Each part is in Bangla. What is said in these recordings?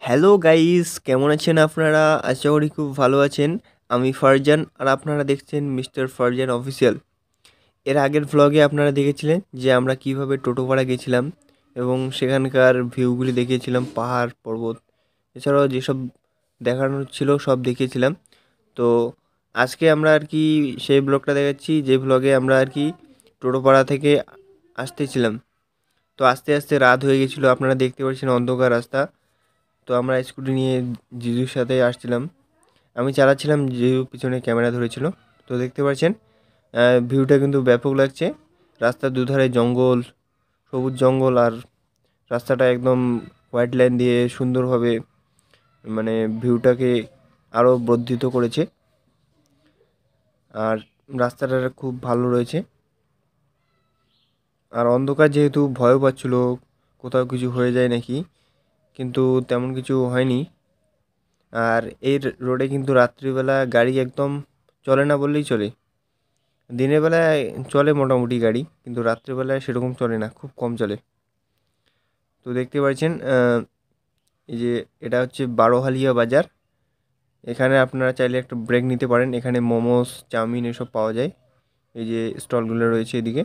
হ্যালো গাইস, কেমন আছেন আপনারা? আশা করি খুব ভালো আছেন। আমি ফারজান আর আপনারা দেখছেন মিস্টার ফারজান অফিসিয়াল। এর আগের ভ্লগে আপনারা দেখেছিলেন যে আমরা কিভাবে টোটোপাড়া গেছিলাম এবং সেখানকার ভিউগুলি দেখিয়েছিলাম, পাহাড় পর্বত এছাড়াও যেসব দেখানোর ছিল সব দেখিয়েছিলাম। তো আজকে আমরা আর কি সেই ব্লগটা দেখাচ্ছি যে ভ্লগে আমরা আর কি টোটোপাড়া থেকে আসতেছিলাম। তো আস্তে আস্তে রাত হয়ে গেছিলো, আপনারা দেখতে পাচ্ছেন অন্ধকার রাস্তা। তো আমরা স্কুটি নিয়ে জিজুর সাথে আসছিলাম, আমি চালাচ্ছিলাম, জিজু পিছনে ক্যামেরা ধরেছিল। তো দেখতে পাচ্ছেন ভিউটা কিন্তু ব্যাপক লাগছে। রাস্তার দুধারে জঙ্গল, সবুজ জঙ্গল, আর রাস্তাটা একদম হোয়াইট লাইন দিয়ে সুন্দরভাবে মানে ভিউটাকে আরও বর্ধিত করেছে। আর রাস্তাটা খুব ভালো রয়েছে। আর অন্ধকার যেহেতু ভয়ও পাচ্ছিলো কোথাও কিছু হয়ে যায় নাকি, কিন্তু তেমন কিছু হয়নি। আর এই রোডে কিন্তু রাত্রিবেলা গাড়ি একদম চলে না বললেই চলে। দিনের বেলায় চলে মোটামুটি গাড়ি, কিন্তু রাত্রিবেলায় সেরকম চলে না, খুব কম চলে। তো দেখতে পাচ্ছেন এই যে এটা হচ্ছে বারোহালিয়া বাজার। এখানে আপনারা চাইলে একটা ব্রেক নিতে পারেন, এখানে মোমোস, চাউমিন এসব পাওয়া যায়। এই যে স্টলগুলো রয়েছে এদিকে।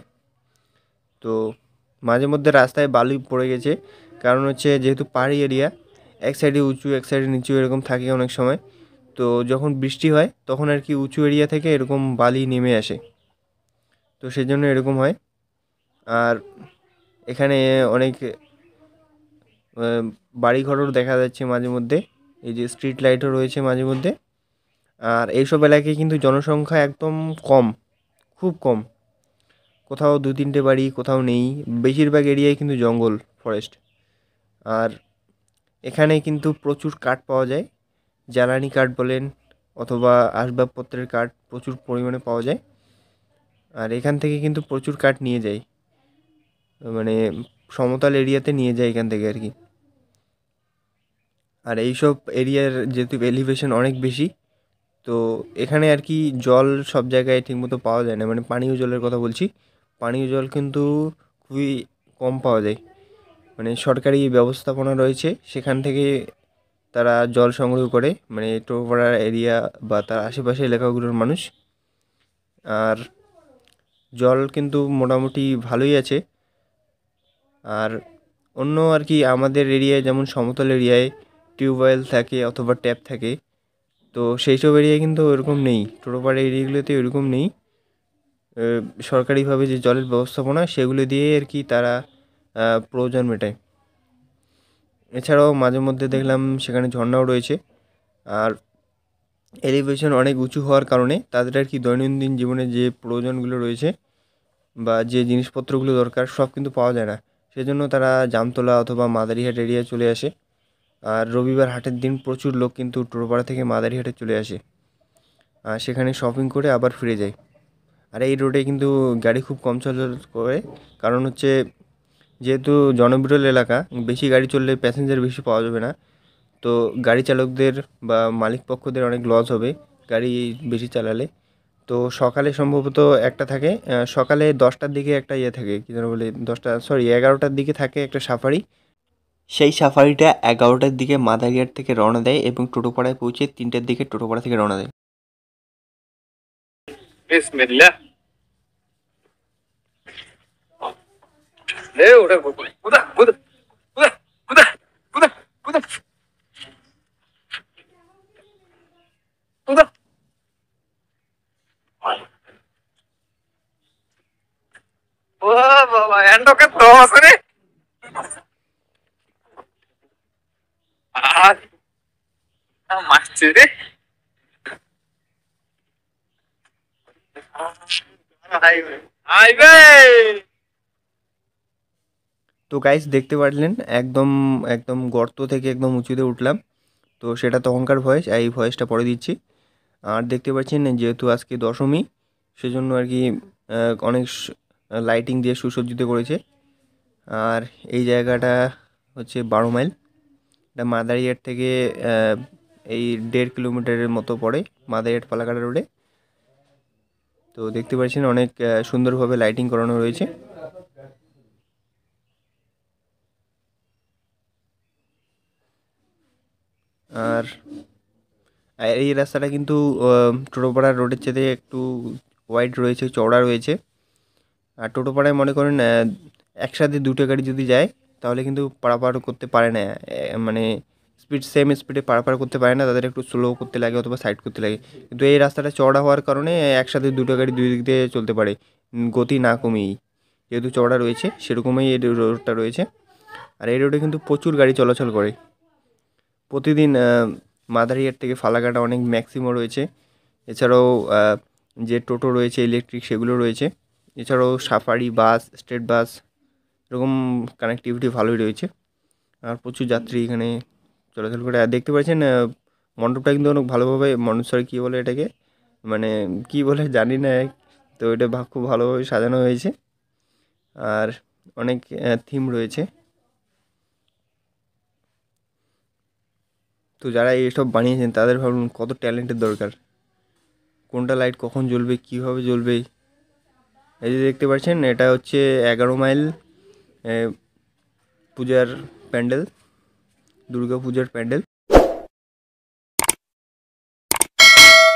তো মাঝে মধ্যে রাস্তায় বালি পড়ে গেছে, কারণ হচ্ছে যেহেতু পাহাড়ি এরিয়া, এক সাইডে উঁচু এক সাইডে নিচু এরকম থাকে অনেক সময়। তো যখন বৃষ্টি হয় তখন আর কি উঁচু এরিয়া থেকে এরকম বালি নেমে আসে, তো সেই জন্য এরকম হয়। আর এখানে অনেক বাড়িঘরও দেখা যাচ্ছে মাঝে মধ্যে, এই যে স্ট্রিট লাইটও রয়েছে মাঝে মধ্যে। আর এইসব এলাকায় কিন্তু জনসংখ্যা একদম কম, খুব কম। কোথাও দু তিনটে বাড়ি, কোথাও নেই। বেশিরভাগ এরিয়ায় কিন্তু জঙ্গল, ফরেস্ট। আর এখানে কিন্তু প্রচুর কাঠ পাওয়া যায়, জ্বালানি কাঠ বলেন অথবা আসবাবপত্রের কাঠ প্রচুর পরিমাণে পাওয়া যায়। আর এখান থেকে কিন্তু প্রচুর কাঠ নিয়ে যায়, মানে সমতল এরিয়াতে নিয়ে যায় এখান থেকে আর কি। আর এইসব এরিয়ার যেহেতু এলিভেশন অনেক বেশি, তো এখানে আর কি জল সব জায়গায় ঠিকমতো পাওয়া যায় না, মানে পানীয় জলের কথা বলছি। পানীয় জল কিন্তু খুবই কম পাওয়া যায়। মানে সরকারি ব্যবস্থাপনা রয়েছে, সেখান থেকে তারা জল সংগ্রহ করে, মানে টোপাড়া এরিয়া বা তার আশেপাশে এলাকাগুলোর মানুষ। আর জল কিন্তু মোটামুটি ভালোই আছে। আর অন্য আর কি আমাদের এরিয়ায় যেমন সমতল এরিয়ায় টিউবওয়েল থাকে অথবা ট্যাপ থাকে, তো সেই সব এরিয়ায় কিন্তু ওরকম নেই, টোটোপাড়া এরিয়াগুলোতে ওরকম নেই। সরকারিভাবে যে জলের ব্যবস্থাপনা সেগুলো দিয়ে আর কি তারা প্রয়োজন মেটায়। এছাড়াও মাঝে মধ্যে দেখলাম সেখানে ঝর্ণাও রয়েছে। আর এলিভেশন অনেক উঁচু হওয়ার কারণে তাদের আর কি দৈনন্দিন জীবনে যে প্রয়োজনগুলো রয়েছে বা যে জিনিসপত্রগুলো দরকার সব কিন্তু পাওয়া যায় না। সেজন্য তারা জামতলা অথবা মাদারিহাট এরিয়ায় চলে আসে। আর রবিবার হাটের দিন প্রচুর লোক কিন্তু টোটোপাড়া থেকে মাদারিহাটে চলে আসে, আর সেখানে শপিং করে আবার ফিরে যায়। আর এই রোডে কিন্তু গাড়ি খুব কম চলাচল করে, কারণ হচ্ছে যেহেতু জনবিরল এলাকা, বেশি গাড়ি চললে প্যাসেঞ্জার বেশি পাওয়া যাবে না। তো গাড়ি চালকদের বা মালিক পক্ষদের অনেক লস হবে গাড়ি বেশি চালালে। তো সকালে সম্ভবত একটা থাকে, সকালে 10টার দিকে একটা ইয়ে থাকে, কী যেন বলে, 10টা সরি 11টার দিকে থাকে একটা সাফারি। সেই সাফারিটা 11টার দিকে মাদারিহাট থেকে রওনা দেয় এবং টোটোপাড়ায় পৌঁছে 3টার দিকে টোটোপাড়া থেকে রওনা দেয়। বিসমিল্লাহ। এ ওটা কোদা কোদা কোদা কোদা কোদা কোদা কোদা ও বাবা এন্ডকে তো আছে আর মারছে রে আইবে আইবে। তো গাইস দেখতে পারলেন একদম একদম গর্ত থেকে একদম উঁচুতে উঠলাম। তো সেটা তখনকার ভয়েস, এই ভয়েসটা পরে দিচ্ছি। আর দেখতে পাচ্ছেন যেহেতু আজকে দশমী, সেজন্য আর কি অনেক লাইটিং দিয়ে সুসজ্জিত করেছে। আর এই জায়গাটা হচ্ছে 12 মাইল, এটা মাদারিহাট থেকে এই 1.5 কিলোমিটারের মতো পড়ে মাদারিহাট পালাকাটা রোডে। তো দেখতে পাচ্ছেন অনেক সুন্দরভাবে লাইটিং করানো রয়েছে। আর এই রাস্তাটা কিন্তু টোটোপাড়া রোডের চেয়ে একটু ওয়াইড রয়েছে, চওড়া রয়েছে। আর টোটোপাড়ায় মনে করেন একসাথে দুটো গাড়ি যদি যায় তাহলে কিন্তু পারাপার করতে পারে না, মানে সেম স্পিডে পারাপার করতে পারে না, তাদের একটু স্লো করতে লাগে অথবা সাইড করতে লাগে। কিন্তু এই রাস্তাটা চওড়া হওয়ার কারণে একসাথে দুটো গাড়ি দুই দিক দিয়ে চলতে পারে, গতি না কমিয়েই। যেহেতু চওড়া রয়েছে সেরকমই এই রোডটা রয়েছে। আর এই রোডে কিন্তু প্রচুর গাড়ি চলাচল করে প্রতিদিন। মাদারিহাট থেকে ফালাকাটা অনেক ম্যাক্সিমো রয়েছে। এছাড়াও যে টোটো রয়েছে ইলেকট্রিক সেগুলো রয়েছে। এছাড়াও সাফারি বাস, স্টেট বাস, এরকম কানেক্টিভিটি ভালোই রয়েছে। আর প্রচুর যাত্রী এখানে চলাচল করে। আর দেখতে পাচ্ছেন মণ্ডপটা কিন্তু অনেক ভালোভাবে মনসরি কী বলে এটাকে, মানে কী বলে জানি না, তো এটা খুব ভালোভাবে সাজানো হয়েছে। আর অনেক থিম রয়েছে। তো যারা এইসব বানিয়েছেন তাদের ভাবুন কত ট্যালেন্টের দরকার, কোনটা লাইট কখন জ্বলবে, কীভাবে জ্বলবে। এই যে দেখতে পাচ্ছেন এটা হচ্ছে 11 মাইল পূজার প্যান্ডেল, দুর্গা পূজার প্যান্ডেল।